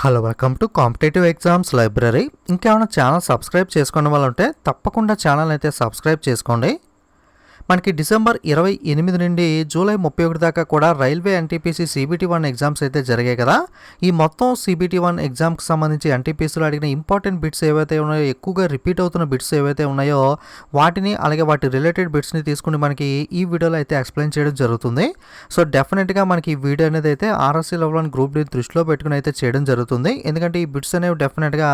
Hello welcome to competitive exams library. ఇంకేమైనా channel subscribe చేసుకునే వాళ్ళు ఉంటే తప్పకుండా ఛానల్ అయితే సబ్స్క్రైబ్ చేసుకోండి. మనకి డిసెంబర్ 28 నుండి జూలై 31 దాకా కూడా రైల్వే ఎన్టీపీసీ CBT-1 ఎగ్జామ్స్ అయితే జరిగాయి కదా. ఈ మొత్తం CBT-1 ఎగ్జామ్కి సంబంధించి ఎన్టీపీసీలో అడిగిన ఇంపార్టెంట్ బిట్స్ ఏవైతే ఉన్నాయో, ఎక్కువగా రిపీట్ అవుతున్న బిట్స్ ఏవైతే ఉన్నాయో వాటిని, అలాగే వాటి రిలేటెడ్ బిట్స్ని తీసుకుని మనకి ఈ వీడియోలో అయితే ఎక్స్ప్లెయిన్ చేయడం జరుగుతుంది. సో డెఫినెట్గా మనకి ఈ వీడియో అనేది అయితే RSC లెవెల్ 1 గ్రూప్ డి దృష్టిలో పెట్టుకుని అయితే చేయడం జరుగుతుంది. ఎందుకంటే ఈ బిట్స్ అనేవి డెఫినెట్గా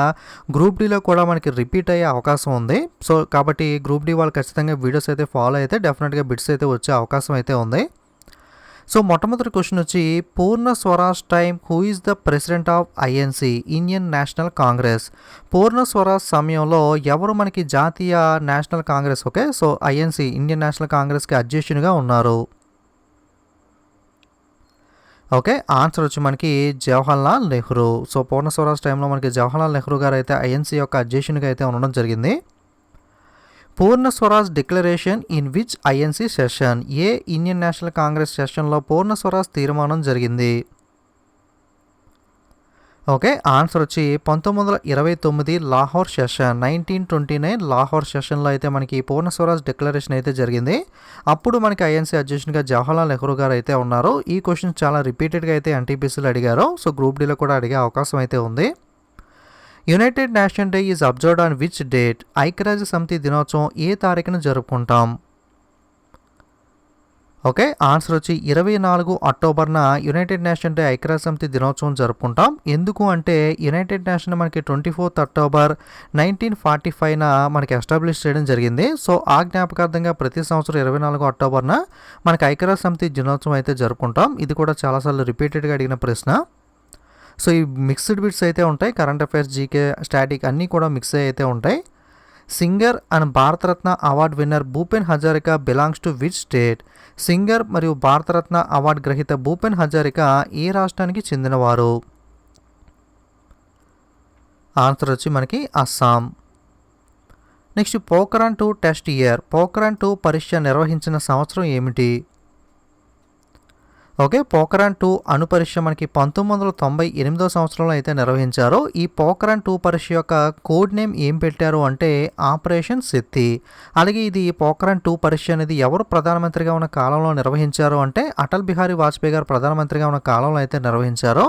గ్రూప్ డిలో కూడా మనకి రిపీట్ అయ్యే అవకాశం ఉంది. సో కాబట్టి గ్రూప్ డి వాళ్ళు ఖచ్చితంగా వీడియోస్ అయితే ఫాలో అయితే డెఫినెట్గా బిట్స్ అయితే వచ్చే అవకాశం అయితే ఉంది. సో మొట్టమొదటి క్వశ్చన్ వచ్చి, Purna Swaraj time who is the president of INC Indian National Congress. Purna Swaraj సమయంలో ఎవరు మనకి జాతీయ National Congress so INC Indian National కాంగ్రెస్కి అధ్యక్షునిగా ఉన్నారు? ఆన్సర్ వచ్చి మనకి జవహర్లాల్ నెహ్రూ. సో పూర్ణ స్వరాజ్ టైంలో మనకి జవహర్లాల్ నెహ్రూ గారు అయితే INC యొక్క అధ్యక్షునిగా అయితే ఉండడం జరిగింది. Purna Swaraj declaration in which INC session? ఏ ఇండియన్ నేషనల్ కాంగ్రెస్ సెషన్లో పూర్ణ స్వరాజ్ తీర్మానం జరిగింది? ఆన్సర్ వచ్చి 1929 లాహోర్ సెషన్, 1929 లాహోర్ సెషన్లో అయితే మనకి పూర్ణ స్వరాజ్ డిక్లరేషన్ అయితే జరిగింది. అప్పుడు మనకి INC అధ్యక్షునిగా జవహర్లాల్ నెహ్రూ గారు అయితే ఉన్నారు. ఈ క్వశ్చన్ చాలా రిపీటెడ్గా అయితే ఎన్టీపీసీలో అడిగారు. సో గ్రూప్ డీలో కూడా అడిగే అవకాశం అయితే ఉంది. United nation day is observed on which date? ఐక్యరాజ్య సమితి దినోత్సవం ఏ తారీఖున జరుపుకుంటాం? ఆన్సర్ వచ్చి 24 అక్టోబర్న యునైటెడ్ నేషన్ డే ఐక్యరాజ్య సమితి దినోత్సవం జరుపుకుంటాం. ఎందుకు అంటే యునైటెడ్ నేషన్ మనకి 24 అక్టోబర్ 1945న మనకి ఎస్టాబ్లిష్ చేయడం జరిగింది. సో ఆ జ్ఞాపకార్థంగా ప్రతి సంవత్సరం 24 అక్టోబర్న మనకి ఐక్యరాజ్య సమితి దినోత్సవం అయితే జరుపుకుంటాం. ఇది కూడా చాలాసార్లు రిపీటెడ్గా అడిగిన ప్రశ్న. సో ఈ మిక్స్డ్ బిట్స్ అయితే ఉంటాయి. కరెంట్ అఫైర్స్, జీకే, స్టాటిక్ అన్నీ కూడా మిక్స్ అయితే ఉంటాయి. Singer and Bharat Ratna award winner Bhupen Hazarika belongs to which state? Singer మరియు భారతరత్న అవార్డు గ్రహీత భూపెన్ హజారికా ఏ రాష్ట్రానికి చెందినవారు? ఆన్సర్ వచ్చి మనకి Assam. Next, Pokhran 2 test year. Pokhran 2 పరీక్ష నిర్వహించిన సంవత్సరం ఏమిటి? పోఖ్రాన్ 2 అణు పరీక్ష మనకి 1998 సంవత్సరంలో అయితే నిర్వహించారు. ఈ పోఖ్రాన్ 2 పరీక్ష యొక్క కోడ్ నేమ్ ఏం పెట్టారు అంటే ఆపరేషన్ శక్తి. అలాగే ఇది పోఖ్రాన్ 2 పరీక్ష అనేది ఎవరు ప్రధానమంత్రిగా ఉన్న కాలంలో నిర్వహించారు అంటే అటల్ బిహారీ వాజ్పేయి గారు ప్రధానమంత్రిగా ఉన్న కాలంలో అయితే నిర్వహించారు.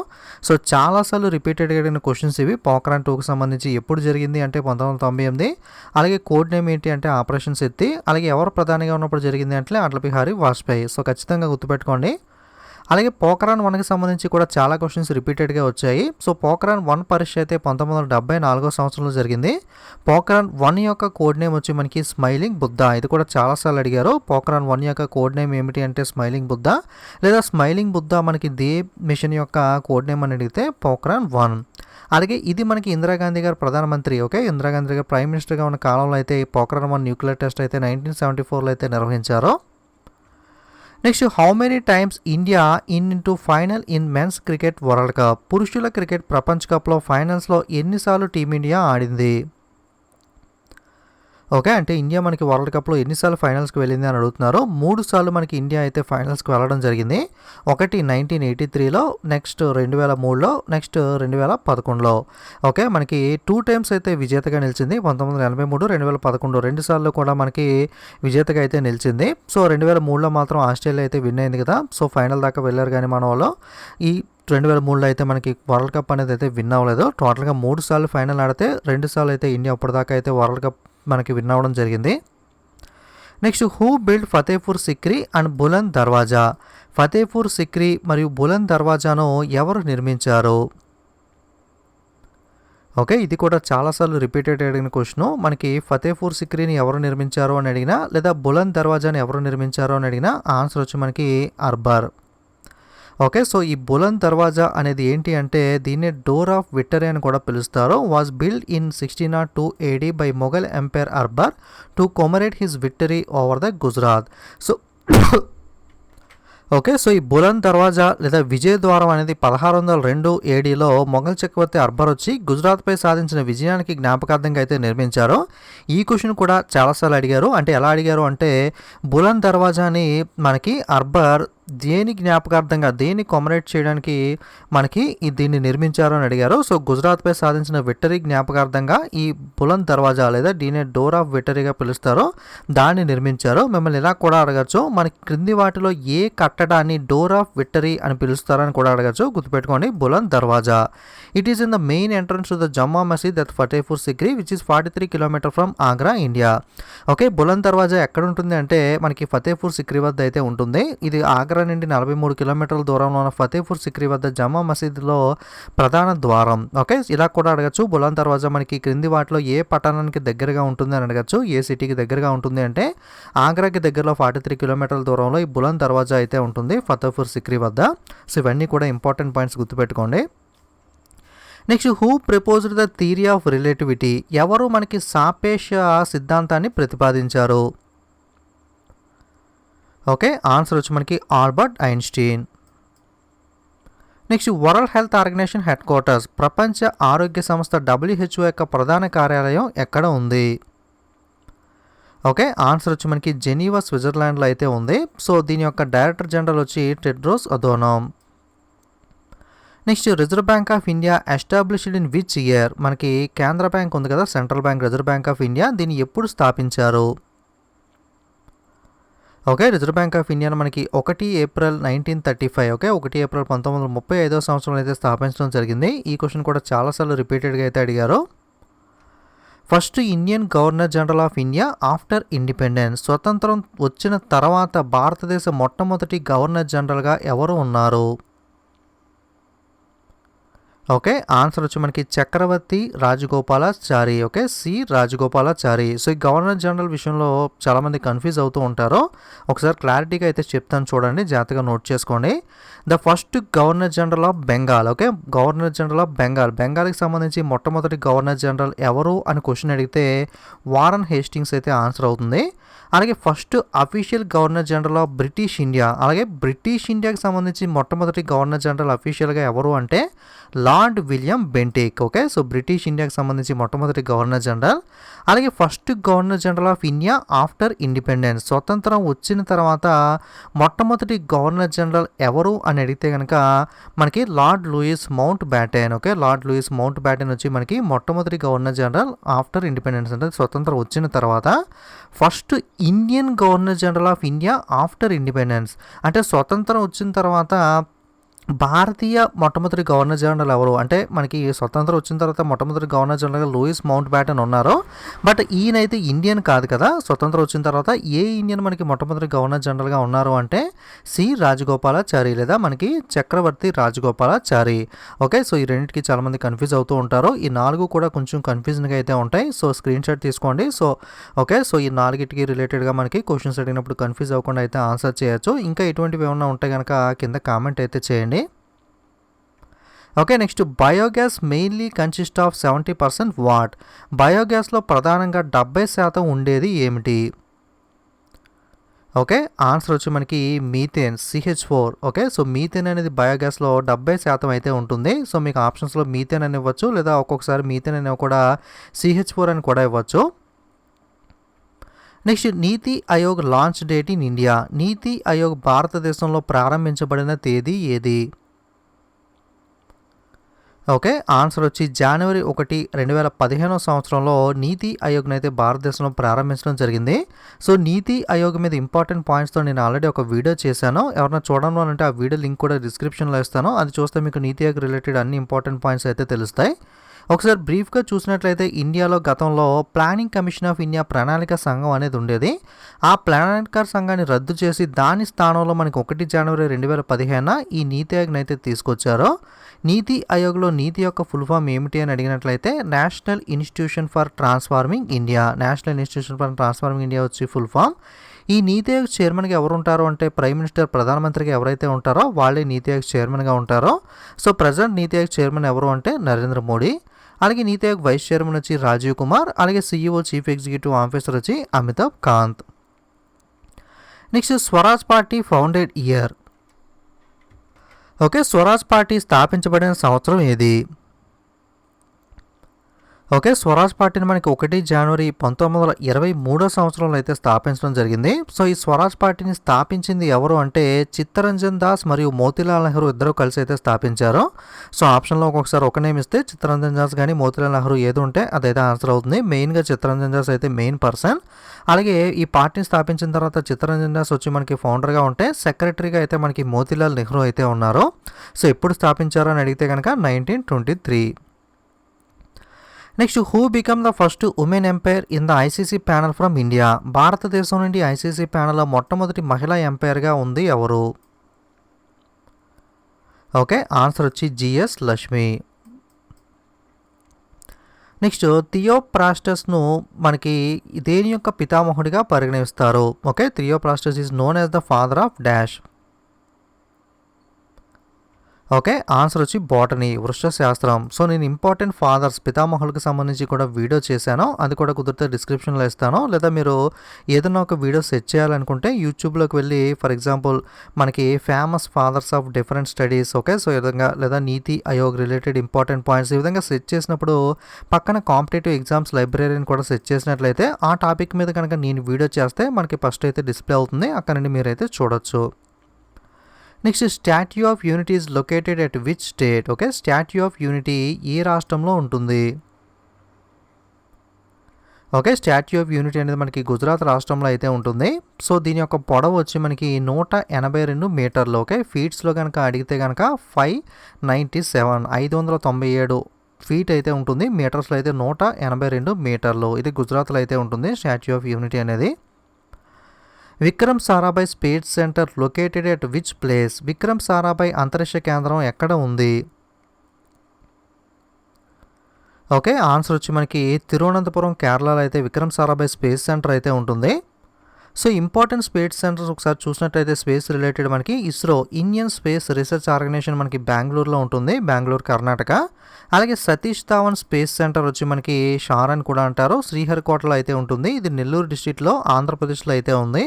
సో చాలాసార్లు రిపీటెడ్గా అడిగిన క్వశ్చన్స్ ఇవి. పోఖ్రాన్ 2కి సంబంధించి ఎప్పుడు జరిగింది అంటే 1998. అలాగే కోడ్ నేమ్ ఏంటి అంటే ఆపరేషన్ శక్తి. అలాగే ఎవరు ప్రధానిగా ఉన్నప్పుడు జరిగింది అంటే అటల్ బిహారీ వాజ్పేయి. సో ఖచ్చితంగా గుర్తుపెట్టుకోండి. అలాగే పోఖ్రాన్ 1కి సంబంధించి కూడా చాలా క్వశ్చన్స్ రిపీటెడ్గా వచ్చాయి. సో పోఖ్రాన్ 1 పరీక్ష అయితే 1974 సంవత్సరంలో జరిగింది. పోఖ్రాన్ 1 యొక్క కోడ్ నేమ్ వచ్చి మనకి స్మైలింగ్ బుద్ధ. ఇది కూడా చాలాసార్లు అడిగారు. పోఖ్రాన్ 1 యొక్క కోడ్ నేమ్ ఏమిటి అంటే స్మైలింగ్ బుద్ధ, లేదా స్మైలింగ్ బుద్ధ మనకి దే మిషన్ యొక్క కోడ్ నేమ్ అని అడిగితే పోఖ్రాన్ 1. అలాగే ఇది మనకి ఇందిరాగాంధీ గారు ప్రధానమంత్రి, ఇందిరాగాంధీ గారు ప్రైమ్ మినిస్టర్గా ఉన్న కాలంలో అయితే ఈ పోఖ్రాన్ 1 న్యూక్లియర్ టెస్ట్ అయితే 1974లో అయితే నిర్వహించారు. Next, how many times India into final in men's cricket world cup? పురుషుల క్రికెట్ ప్రపంచ కప్లో ఫైనల్స్లో ఎన్నిసార్లు టీమిండియా ఆడింది? అంటే ఇండియా మనకి వరల్డ్ కప్లో ఎన్నిసార్లు ఫైనల్స్కి వెళ్ళింది అని అడుగుతున్నారు. 3 సార్లు మనకి ఇండియా అయితే ఫైనల్స్కి వెళ్ళడం జరిగింది. ఒకటి 1983లో, నెక్స్ట్ 2003లో, నెక్స్ట్ 2011లో. మనకి 2 టైమ్స్ అయితే విజేతగా నిలిచింది. 1983, 2011 2 సార్లు కూడా మనకి విజేతగా అయితే నిలిచింది. సో 2003లో మాత్రం ఆస్ట్రేలియా అయితే విన్ అయింది కదా. సో ఫైనల్ దాకా వెళ్ళారు కానీ మన వాళ్ళు. ఈ 2003లో అయితే మనకి వరల్డ్ కప్ అనేది అయితే విన్ అవ్వలేదు. టోటల్గా 3 సార్లు ఫైనల్ ఆడితే 2 సార్లు అయితే ఇండియా ఇప్పటిదాకా అయితే వరల్డ్ కప్ మనకి విన్ అవ్వడం జరిగింది. Next, who build Fatehpur Sikri and Buland Darwaza? Fatehpur Sikri మరియు బులంద్ దర్వాజాను ఎవరు నిర్మించారు? ఇది కూడా చాలాసార్లు రిపీటెడ్ అడిగిన క్వశ్చన్. మనకి ఫతేపూర్ సిక్రీని ఎవరు నిర్మించారు అని అడిగినా, లేదా బులంద్ దర్వాజాని ఎవరు నిర్మించారు అని అడిగినా ఆన్సర్ వచ్చి మనకి అర్బర్. సో ఈ బులంద్ దర్వాజా అనేది ఏంటి అంటే దీన్ని డోర్ ఆఫ్ విక్టరీ అని కూడా పిలుస్తారు. Was build in 1602 AD by Mughal empire Akbar to commemorate his victory over the Gujarat. Okay. So, ఈ బులంద్ దర్వాజా లేదా విజయ్ ద్వారం అనేది 1602 ఏడీలో మొఘల్ చక్రవర్తి అక్బర్ వచ్చి గుజరాత్‌పై సాధించిన విజయానికి జ్ఞాపకార్థంగా అయితే నిర్మించారు. ఈ క్వెషన్ కూడా చాలా సార్లు అడిగారు. అంటే ఎలా అడిగారు అంటే బులంద్ దర్వాజాని మనకి అక్బర్ దేని జ్ఞాపకార్థంగా దేన్ని కమెమోరేట్ చేయడానికి మనకి దీన్ని నిర్మించారు అని అడిగారు. సో, గుజరాత్‌పై సాధించిన విక్టరీ జ్ఞాపకార్థంగా ఈ బులంద్ దర్వాజా లేదా దీన్ని డోర్ ఆఫ్ విక్టరీగా పిలుస్తారో దాన్ని నిర్మించారు. మిమ్మల్ని ఇలా కూడా అడగచ్చు, మనకి క్రింది వాటిలో ఏ కట్టడాన్ని డోర్ ఆఫ్ విక్టరీ అని పిలుస్తారని కూడా అడగచ్చు. గుర్తుపెట్టుకోండి, Buland Darwaza. It is in the main entrance to the Jama Masjid at Fatehpur Sikri which is 43 kilometer from Agra, India. Okay, Buland Darwaza ఎక్కడ ఉంటుంది అంటే మనకి ఫతేపూర్ సిక్రీ వద్ద అయితే ఉంటుంది. ఇది ఆగ్రా నుండి 43 కిలోమీటర్ల దూరంలో ఉన్న ఫతేపూర్ సిక్రీ వద్ద జమ్మా మసీద్లో ప్రధాన ద్వారం. ఓకే, ఇలా కూడా అడగచ్చు, బులంద్ దర్వాజా మనకి క్రింది వాటిలో ఏ పట్టణానికి దగ్గరగా ఉంటుంది అని అడగచ్చు. ఏ సిటీకి దగ్గరగా ఉంటుంది అంటే ఆగ్రాకి దగ్గరలో 43 కిలోమీటర్ల దూరంలో ఈ బులంద్ దర్వాజా అయితే ఉంటుంది ఫతేపూర్ సిక్రీ వద్ద. సో, ఇవన్నీ కూడా ఇంపార్టెంట్ పాయింట్స్ గుర్తుపెట్టుకోండి. Next, who proposed the theory of relativity? ఎవరు మనకి సాపేక్ష సిద్ధాంతాన్ని ప్రతిపాదించారు? ఓకే, ఆన్సర్ వచ్చి మనకి Albert Einstein. Next, world health organisation headquarters, ప్రపంచ ఆరోగ్య సంస్థ WHO యొక్క ప్రధాన కార్యాలయం ఎక్కడ ఉంది? ఓకే, ఆన్సర్ వచ్చి మనకి జెనీవా, స్విట్జర్లాండ్లో అయితే ఉంది. సో, దీని యొక్క డైరెక్టర్ జనరల్ వచ్చి Tedros Adhanom. Next, Reserve Bank of India established in which year? మనకి కేంద్ర బ్యాంక్ ఉంది కదా, central bank, Reserve Bank of India, దీన్ని ఎప్పుడు స్థాపించారు? ఓకే, రిజర్వ్ బ్యాంక్ ఆఫ్ ఇండియాను మనకి 1 ఏప్రిల్ 1935, ఓకే 1 ఏప్రిల్ 1935 సంవత్సరంలో అయితే స్థాపించడం జరిగింది. ఈ క్వశ్చన్ కూడా చాలాసార్లు రిపీటెడ్గా అయితే అడిగారు. First Indian governor general of India after independence, స్వతంత్రం వచ్చిన తర్వాత భారతదేశ మొట్టమొదటి గవర్నర్ జనరల్గా ఎవరు ఉన్నారు? ఓకే, ఆన్సర్ వచ్చి మనకి Chakravarti Rajagopalachari. Okay, C Rajagopalachari. So, ఈ గవర్నర్ జనరల్ విషయంలో చాలామంది కన్ఫ్యూజ్ అవుతూ ఉంటారు. ఒకసారి క్లారిటీగా అయితే చెప్తాను, చూడండి, జాగ్రత్తగా నోట్ చేసుకోండి. The first governor general of Bengal. Okay, governor general of Bengal, బెంగాల్కి సంబంధించి మొట్టమొదటి గవర్నర్ జనరల్ ఎవరు అని క్వశ్చన్ అడిగితే వారన్ హేస్టింగ్స్ అయితే ఆన్సర్ అవుతుంది. అలాగే first official governor general of British India, అలాగే బ్రిటిష్ ఇండియాకి సంబంధించి మొట్టమొదటి గవర్నర్ జనరల్ అఫీషియల్గా ఎవరు అంటే lord William Bentinck. Okay, so British ఇండియాకి సంబంధించి మొట్టమొదటి గవర్నర్ జనరల్. అలాగే first governor general of India after independence, స్వతంత్రం వచ్చిన తర్వాత మొట్టమొదటి గవర్నర్ జనరల్ ఎవరు అని అడిగితే కనుక మనకి Lord Louis Mountbatten. Okay, Lord Louis Mountbatten వచ్చి మనకి మొట్టమొదటి గవర్నర్ జనరల్ ఆఫ్టర్ ఇండిపెండెన్స్, అంటే స్వతంత్రం వచ్చిన తర్వాత. First Indian governor general of India after independence, అంటే స్వతంత్రం వచ్చిన తర్వాత భారతీయ మొట్టమొదటి గవర్నర్ జనరల్ ఎవరు అంటే మనకి స్వతంత్రం వచ్చిన తర్వాత మొట్టమొదటి గవర్నర్ జనరల్గా లూయిస్ మౌంట్ బ్యాటెన్ ఉన్నారు. బట్ ఈయనైతే ఇండియన్ కాదు కదా. స్వతంత్రం వచ్చిన తర్వాత ఏ ఇండియన్ మనకి మొట్టమొదటి గవర్నర్ జనరల్గా ఉన్నారు అంటే సి రాజగోపాలాచారి లేదా మనకి చక్రవర్తి రాజగోపాలాచారి. ఓకే, సో ఈ రెండింటికి చాలామంది కన్ఫ్యూజ్ అవుతూ ఉంటారు. ఈ 4 కూడా కొంచెం కన్ఫ్యూజన్గా అయితే ఉంటాయి. సో స్క్రీన్ షాట్ తీసుకోండి. సో ఓకే, సో ఈ 4టికి రిలేటెడ్గా మనకి క్వశ్చన్స్ అడిగినప్పుడు కన్ఫ్యూజ్ అవ్వకుండా అయితే ఆన్సర్ చేయొచ్చు. ఇంకా ఎటువంటివి ఏమన్నా ఉంటే కనుక కింద కామెంట్ అయితే చేయండి. Okay, next, biogas mainly consist of 70% what? బయోగ్యాస్లో ప్రధానంగా 70% ఉండేది ఏమిటి? ఓకే, ఆన్సర్ వచ్చి మనకి methane, CH4. Okay, so methane అనేది బయోగ్యాస్లో 70% అయితే ఉంటుంది. సో మీకు ఆప్షన్స్లో మీథేన్ అని ఇవ్వచ్చు, లేదా ఒక్కొక్కసారి మీథేన్ అనేవి కూడా CH4 అని కూడా ఇవ్వచ్చు. Next, NITI Aayog launch date in India. నీతి ఆయోగ్ భారతదేశంలో ప్రారంభించబడిన తేదీ ఏది? ఓకే, ఆన్సర్ వచ్చి జనవరి 1, 2015 సంవత్సరంలో నీతి ఆయోగ్ని అయితే భారతదేశంలో ప్రారంభించడం జరిగింది. సో నీతి ఆయోగ్ మీద ఇంపార్టెంట్ పాయింట్స్తో నేను ఆల్రెడీ ఒక వీడియో చేశాను. ఎవరైనా చూడడం అంటే ఆ వీడియో లింక్ కూడా డిస్క్రిప్షన్లో ఇస్తాను. అది చూస్తే మీకు నీతి ఆయోగ్ రిలేటెడ్ అన్ని ఇంపార్టెంట్ పాయింట్స్ అయితే తెలుస్తాయి. ఒకసారి బ్రీఫ్గా చూసినట్లయితే ఇండియాలో గతంలో ప్లానింగ్ కమిషన్ ఆఫ్ ఇండియా ప్రణాళిక సంఘం అనేది ఉండేది. ఆ ప్రణాళిక సంఘాన్ని రద్దు చేసి దాని స్థానంలో మనకి 1 జనవరి 2015 ఈ నీతి ఆయోగ్ని అయితే తీసుకొచ్చారు. నీతి ఆయోగ్లో నీతి యొక్క ఫుల్ ఫామ్ ఏమిటి అని అడిగినట్లయితే National Institution for Transforming India. National Institution for Transforming India వచ్చి ఫుల్ ఫామ్. ఈ నీతి ఆయోగ్ చైర్మన్గా ఎవరు ఉంటారో అంటే ప్రైమ్ మినిస్టర్, ప్రధానమంత్రిగా ఎవరైతే ఉంటారో వాళ్ళే నీతి ఆయోగ్ చైర్మన్గా ఉంటారో. సో ప్రజెంట్ నీతి ఆయోగ్ చైర్మన్ ఎవరు అంటే నరేంద్ర మోడీ. అలాగే నీతి ఆయోగ్ వైస్ చైర్మన్ వచ్చి రాజీవ్ కుమార్. అలాగే CEO చీఫ్ ఎగ్జిక్యూటివ్ ఆఫీసర్ వచ్చి Amitabh Kant. Next, Swaraj party founded year. Okay, Swaraj party స్థాపించబడిన సంవత్సరం ఏది? ఓకే, స్వరాజ్ పార్టీని మనకి 1 జనవరి 1923 సంవత్సరంలో అయితే స్థాపించడం జరిగింది. సో ఈ స్వరాజ్ పార్టీని స్థాపించింది ఎవరు అంటే చిత్తరంజన్ దాస్ మరియు మోతీలాల్ నెహ్రూ ఇద్దరు కలిసి అయితే స్థాపించారు. సో ఆప్షన్లో ఒక్కొక్కసారి ఒక నేమ్ ఇస్తే చిత్తరంజన్ దాస్ కానీ మోతీలాల్ నెహ్రూ ఏది ఉంటే అదైతే ఆన్సర్ అవుతుంది. మెయిన్గా చిత్తరంజన్ దాస్ అయితే మెయిన్ పర్సన్. అలాగే ఈ పార్టీని స్థాపించిన తర్వాత చిత్తరంజన్ దాస్ వచ్చి మనకి ఫౌండర్గా ఉంటే సెక్రటరీగా అయితే మనకి మోతీలాల్ నెహ్రూ అయితే ఉన్నారు. సో ఎప్పుడు స్థాపించారు అని అడిగితే కనుక 1923. Next, who become the first women umpire in the ICC panel from India? భారతదేశం నుండి ఐసీసీ ప్యానల్లో మొట్టమొదటి మహిళా ఎంపైర్గా ఉంది ఎవరు? ఓకే, ఆన్సర్ వచ్చి జిఎస్ లక్ష్మి. నెక్స్ట్, థియోప్రాస్టస్ను మనకి దేని యొక్క పితామహుడిగా పరిగణిస్తారు? Okay, Theophrastus is known as the father of dash. Okay, answer వచ్చి బాటనీ, వృక్షశాస్త్రం. సో నేను ఇంపార్టెంట్ ఫాదర్స్ పితామహులకు సంబంధించి కూడా వీడియో చేశాను, అది కూడా కుదిరితే డిస్క్రిప్షన్లో ఇస్తాను. లేదా మీరు ఏదైనా ఒక వీడియో సెట్ చేయాలనుకుంటే యూట్యూబ్లోకి వెళ్ళి ఫర్ ఎగ్జాంపుల్ మనకి famous fathers of different studies, okay, so ఈ విధంగా లేదా నీతి ఆయోగ్ రిలేటెడ్ ఇంపార్టెంట్ పాయింట్స్ ఈ విధంగా సెట్ చేసినప్పుడు పక్కన కాంపిటేటివ్ ఎగ్జామ్స్ లైబ్రరీని కూడా సెట్ చేసినట్లయితే ఆ టాపిక్ మీద కనుక నేను వీడియో చేస్తే మనకి ఫస్ట్ అయితే డిస్ప్లే అవుతుంది, అక్కడ నుండి మీరైతే చూడొచ్చు. Next, Statue of Unity is located at which state? Okay, Statue of Unity ఏ రాష్ట్రంలో ఉంటుంది? ఓకే, స్టాట్యూ ఆఫ్ యూనిటీ అనేది మనకి గుజరాత్ రాష్ట్రంలో అయితే ఉంటుంది. సో దీని యొక్క పొడవు వచ్చి మనకి 182 మీటర్లు. ఓకే, ఫీట్స్లో కనుక అడిగితే కనుక 597 ఫీట్ అయితే ఉంటుంది. మీటర్స్లో అయితే 182 మీటర్లు. ఇది గుజరాత్లో అయితే ఉంటుంది స్టాట్యూ ఆఫ్ యూనిటీ అనేది. Vikram Sarabhai space centre located at which place? Vikram Sarabhai అంతరిక్ష కేంద్రం ఎక్కడ ఉంది? ఓకే, ఆన్సర్ వచ్చి మనకి తిరువనంతపురం, కేరళలో అయితే విక్రమ్ సారాభాయ్ స్పేస్ సెంటర్ అయితే ఉంటుంది. సో ఇంపార్టెంట్ స్పేస్ సెంటర్స్ ఒకసారి చూసినట్టయితే స్పేస్ రిలేటెడ్ మనకి ISRO, Indian space research organisation మనకి బెంగళూరులో ఉంటుంది, బెంగళూరు కర్ణాటక. అలాగే సతీష్ ధావన్ స్పేస్ సెంటర్ వచ్చి మనకి షార్ అని కూడా అంటారు, శ్రీహరికోటలో అయితే ఉంటుంది. ఇది నెల్లూరు డిస్ట్రిక్ట్లో ఆంధ్రప్రదేశ్లో అయితే ఉంది.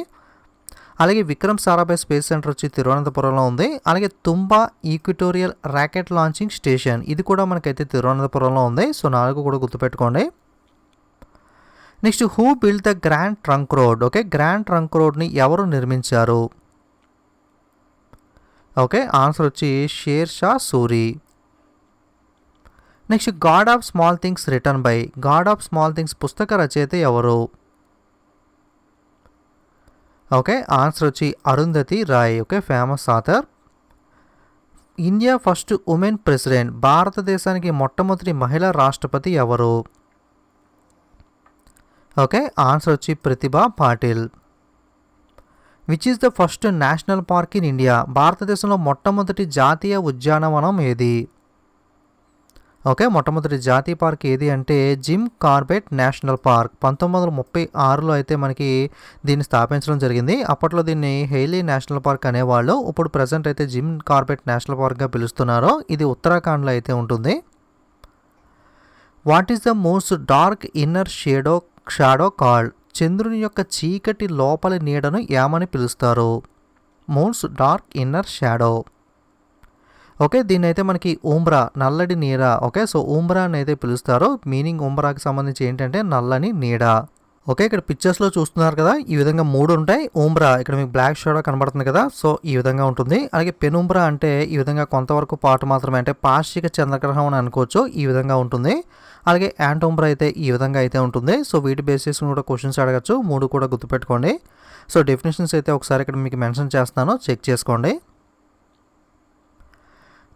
అలాగే విక్రమ్ సారాభాయ్ స్పేస్ సెంటర్ వచ్చి తిరువనంతపురంలో ఉంది. అలాగే Thumba equatorial rocket launching station ఇది కూడా మనకైతే తిరువనంతపురంలో ఉంది. సో 4 కూడా గుర్తుపెట్టుకోండి. Next, who build the Grand Trunk Road? Okay, Grand Trunk రోడ్ని ఎవరు నిర్మించారు? ఓకే, ఆన్సర్ వచ్చి Sher Shah Suri. Next, God of small Things return by? God of small Things పుస్తక రచయిత ఎవరు? ఓకే, ఆన్సర్ వచ్చి Arundhati Roy. Okay, famous author. India first women president? భారతదేశానికి మొట్టమొదటి మహిళా రాష్ట్రపతి ఎవరు? ఓకే, ఆన్సర్ వచ్చి Pratibha Patil. Which is the first national park in India? భారతదేశంలో మొట్టమొదటి జాతీయ ఉద్యానవనం ఏది? ఓకే, మొట్టమొదటి జాతీయ పార్క్ ఏది అంటే జిమ్ కార్బెట్ నేషనల్ పార్క్. 1936లో అయితే మనకి దీన్ని స్థాపించడం జరిగింది. అప్పట్లో దీన్ని హెయిలీ నేషనల్ పార్క్ అనేవాళ్ళు, ఇప్పుడు ప్రజెంట్ అయితే జిమ్ కార్బెట్ నేషనల్ పార్క్గా పిలుస్తున్నారు. ఇది ఉత్తరాఖండ్లో అయితే ఉంటుంది. What is the most dark inner shadow called? చంద్రుని యొక్క చీకటి లోపలి నీడను ఏమని పిలుస్తారు? Most dark inner shadow. Okay, దీన్ని అయితే మనకి ఊంబ్రా, నల్లటి నీడ. ఓకే, సో ఊంబ్రా అని అయితే పిలుస్తారు. మీనింగ్ ఊంబ్రాకి సంబంధించి ఏంటంటే నల్లని నీడ. ఓకే, ఇక్కడ పిక్చర్స్లో చూస్తున్నారు కదా, ఈ విధంగా 3 ఉంటాయి. ఊంబ్రా ఇక్కడ మీకు బ్లాక్ షాడో కనబడుతుంది కదా, సో ఈ విధంగా ఉంటుంది. అలాగే పెనుంబ్రా అంటే ఈ విధంగా కొంతవరకు పాటు మాత్రమే, అంటే పాక్షిక చంద్రగ్రహం అని అనుకోవచ్చు, ఈ విధంగా ఉంటుంది. అలాగే యాంటోంబ్రా అయితే ఈ విధంగా అయితే ఉంటుంది. సో వీటి బేసిస్ కూడా క్వశ్చన్స్ అడగచ్చు, 3 కూడా గుర్తుపెట్టుకోండి. సో డెఫినేషన్స్ అయితే ఒకసారి ఇక్కడ మీకు మెన్షన్ చేస్తాను, చెక్ చేసుకోండి.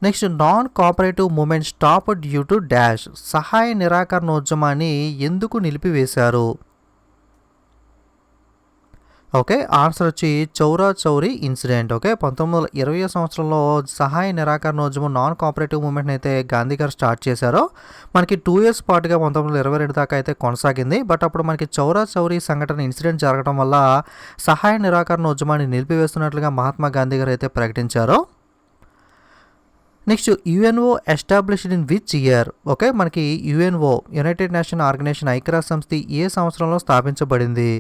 Next, non cooperative movement stop due to dash? సహాయ నిరాకరణోద్యమాన్ని ఎందుకు నిలిపివేశారు? ఓకే, ఆన్సర్ వచ్చి చౌరా చౌరీ ఇన్సిడెంట్. ఓకే, 1920 సంవత్సరంలో సహాయ నిరాకరణోద్యమం నాన్ కోఆపరేటివ్ మూమెంట్ని అయితే గాంధీ గారు స్టార్ట్ చేశారో మనకి 2 years పాటుగా 1922 దాకా అయితే కొనసాగింది. బట్ అప్పుడు మనకి చౌరా చౌరీ సంఘటన ఇన్సిడెంట్ జరగడం వల్ల సహాయ నిరాకరణోద్యమాన్ని నిలిపివేస్తున్నట్లుగా మహాత్మా గాంధీ గారు అయితే ప్రకటించారు. Next, UNO established in which year? Okay, మనకి యుఎన్ఓ యునైటెడ్ నేషన్ ఆర్గనైజేషన్ ఐక్యరాజ్య సమితి ఏ సంవత్సరంలో స్థాపించబడింది?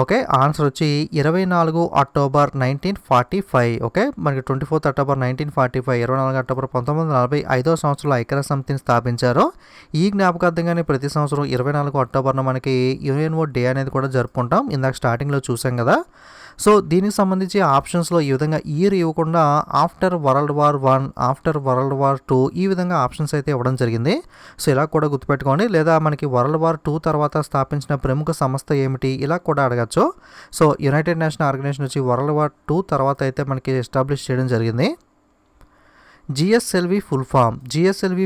ఓకే. ఆన్సర్ వచ్చి 24 అక్టోబర్ 1945. ఓకే. మనకి 24 అక్టోబర్ 1945, 24 అక్టోబర్ 1945 సంవత్సరంలో ఐక్యరాజ్య సమితిని స్థాపించారు. ఈ జ్ఞాపకార్థంగానే ప్రతి సంవత్సరం 24 అక్టోబర్న మనకి యుఎన్ఓ డే అనేది కూడా జరుపుకుంటాం. ఇందాక స్టార్టింగ్లో చూసాం కదా. సో దీనికి సంబంధించి ఆప్షన్స్లో ఈ విధంగా ఇయర్ ఇవ్వకుండా after world war 1, after world war 2 ఈ విధంగా ఆప్షన్స్ అయితే ఇవ్వడం జరిగింది. సో ఇలా కూడా గుర్తుపెట్టుకోండి. లేదా మనకి వరల్డ్ వార్ 2 తర్వాత స్థాపించిన ప్రముఖ సంస్థ ఏమిటి ఇలా కూడా అడగచ్చు. సో యునైటెడ్ నేషన్ ఆర్గనైజేషన్ వచ్చి వరల్డ్ వార్ 2 తర్వాత అయితే మనకి ఎస్టాబ్లిష్ చేయడం జరిగింది. జిఎస్ఎల్వి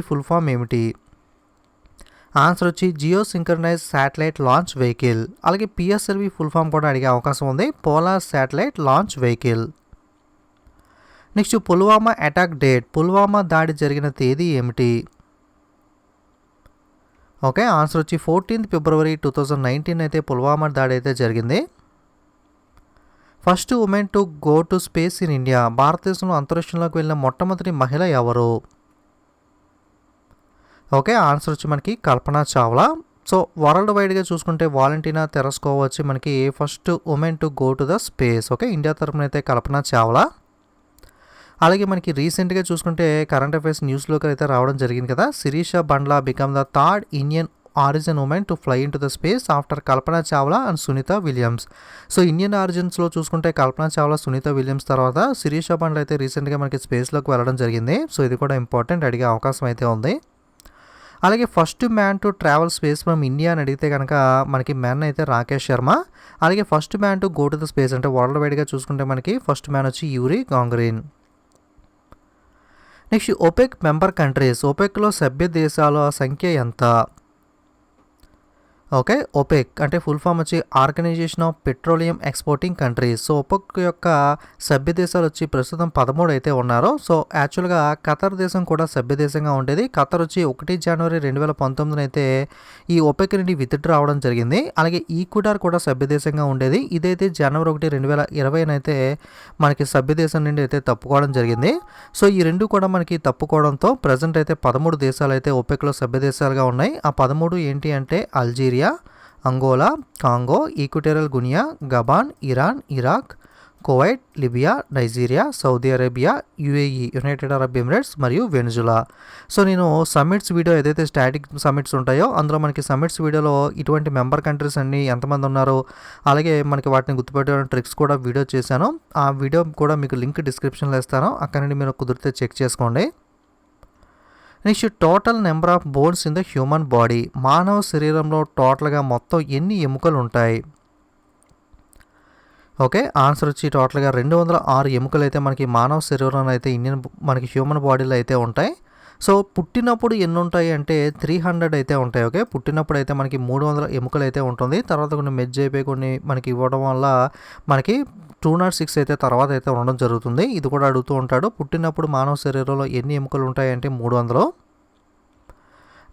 ఫుల్ ఫామ్ ఏమిటి? ఆన్సర్ వచ్చి geo synchronize satellite launch vehicle. అలాగే పిఎస్ఎల్వి ఫుల్ ఫామ్ కూడా అడిగే అవకాశం ఉంది, polar satellite launch vehicle. Next Pulwama attack date, Pulwama దాడి జరిగిన తేదీ ఏమిటి? ఓకే. ఆన్సర్ వచ్చి 14 ఫిబ్రవరి 2019 అయితే పుల్వామా దాడి అయితే జరిగింది. First women to go to space in India, భారతదేశంలో అంతరిక్షంలోకి వెళ్ళిన మొట్టమొదటి మహిళ ఎవరు? ఓకే. ఆన్సర్ వచ్చి మనకి కల్పన చావ్లా. సో వరల్డ్ వైడ్గా చూసుకుంటే వాలంటీనా తెరస్కోవా వచ్చి మనకి first women to go to the space. Okay. India తరఫున అయితే కల్పన చావ్లా. అలాగే మనకి రీసెంట్గా చూసుకుంటే కరెంట్ అఫైర్స్ న్యూస్లోకి అయితే రావడం జరిగింది కదా. Sirisha Bandla become the third Indian origin women to fly into the space after Kalpana Chawla and Sunita Williams. So Indian ఆరిజిన్స్లో చూసుకుంటే కల్పన చావ్లా, సునీత విలియమ్స్ తర్వాత శిరీష బండ్లా అయితే రీసెంట్గా మనకి స్పేస్లోకి వెళ్ళడం జరిగింది. సో ఇది కూడా ఇంపార్టెంట్, అడిగే అవకాశం అయితే ఉంది. అలాగే first man to travel space from India అని అడిగితే కనుక మనకి మ్యాన్ అయితే రాకేష్ శర్మ. అలాగే first man to go to the space అంటే వరల్డ్ వైడ్గా చూసుకుంటే మనకి ఫస్ట్ మ్యాన్ వచ్చి Yuri Gagarin. Next OPEC member countries, ఓపెక్లో సభ్య దేశాల సంఖ్య ఎంత? ఓకే. ఓపెక్ అంటే ఫుల్ ఫామ్ వచ్చి Organisation of Petroleum Exporting Countries. So OPEC యొక్క సభ్య దేశాలు వచ్చి ప్రస్తుతం 13 అయితే ఉన్నారు. సో యాక్చువల్గా ఖతర్ దేశం కూడా సభ్య దేశంగా ఉండేది. ఖతర్ వచ్చి 1 జనవరి 2019 అయితే ఈ ఓపెక్ నుండి విత్డ్రా అవడం జరిగింది. అలాగే ఈక్వెడార్ కూడా సభ్య దేశంగా ఉండేది. ఇదైతే జనవరి 1, 2020 అయితే మనకి సభ్య దేశం నుండి అయితే తప్పుకోవడం జరిగింది. సో ఈ రెండు కూడా మనకి తప్పుకోవడంతో ప్రజెంట్ అయితే 13 దేశాలు అయితే ఓపెక్లో సభ్య దేశాలుగా ఉన్నాయి. ఆ 13 ఏంటి అంటే Algeria, Angola, Congo, Equatorial Guinea, Gabon, Iran, Iraq, Kuwait, Libya, Nigeria, Saudi Arabia, UAE, United Arab Emirates మరియు వెనుజులా. సో నేను సమ్మిట్స్ వీడియో ఏదైతే స్టాటిక్ సమ్మిట్స్ ఉంటాయో అందులో మనకి సమ్మిట్స్ వీడియోలో ఇటువంటి మెంబర్ కంట్రీస్ అన్ని ఎంతమంది ఉన్నారు, అలాగే మనకి వాటిని గుర్తుపెట్టే ట్రిక్స్ కూడా వీడియో చేశాను. ఆ వీడియో కూడా మీకు లింక్ డిస్క్రిప్షన్లో ఇస్తాను, అక్కడ నుండి మీరు కుదిరితే చెక్ చేసుకోండి. Next total number of bones in the human body, మానవ శరీరంలో టోటల్గా మొత్తం ఎన్ని ఎముకలు ఉంటాయి? ఓకే. ఆన్సర్ వచ్చి టోటల్గా 206 ఎముకలు అయితే మనకి మానవ శరీరంలో అయితే మనకి హ్యూమన్ బాడీలో అయితే ఉంటాయి. సో పుట్టినప్పుడు ఎన్ని ఉంటాయి అంటే 300 అయితే ఉంటాయి. ఓకే. పుట్టినప్పుడు అయితే మనకి 300 ఎముకలు అయితే ఉంటుంది. తర్వాత కొన్ని మెర్జ్ అయిపోయి కొన్ని మనకి ఇవ్వడం వల్ల మనకి 206 అయితే తర్వాత అయితే ఉండడం జరుగుతుంది. ఇది కూడా అడుగుతూ ఉంటాడు, పుట్టినప్పుడు మానవ శరీరంలో ఎన్ని ఎముకలు ఉంటాయంటే 300.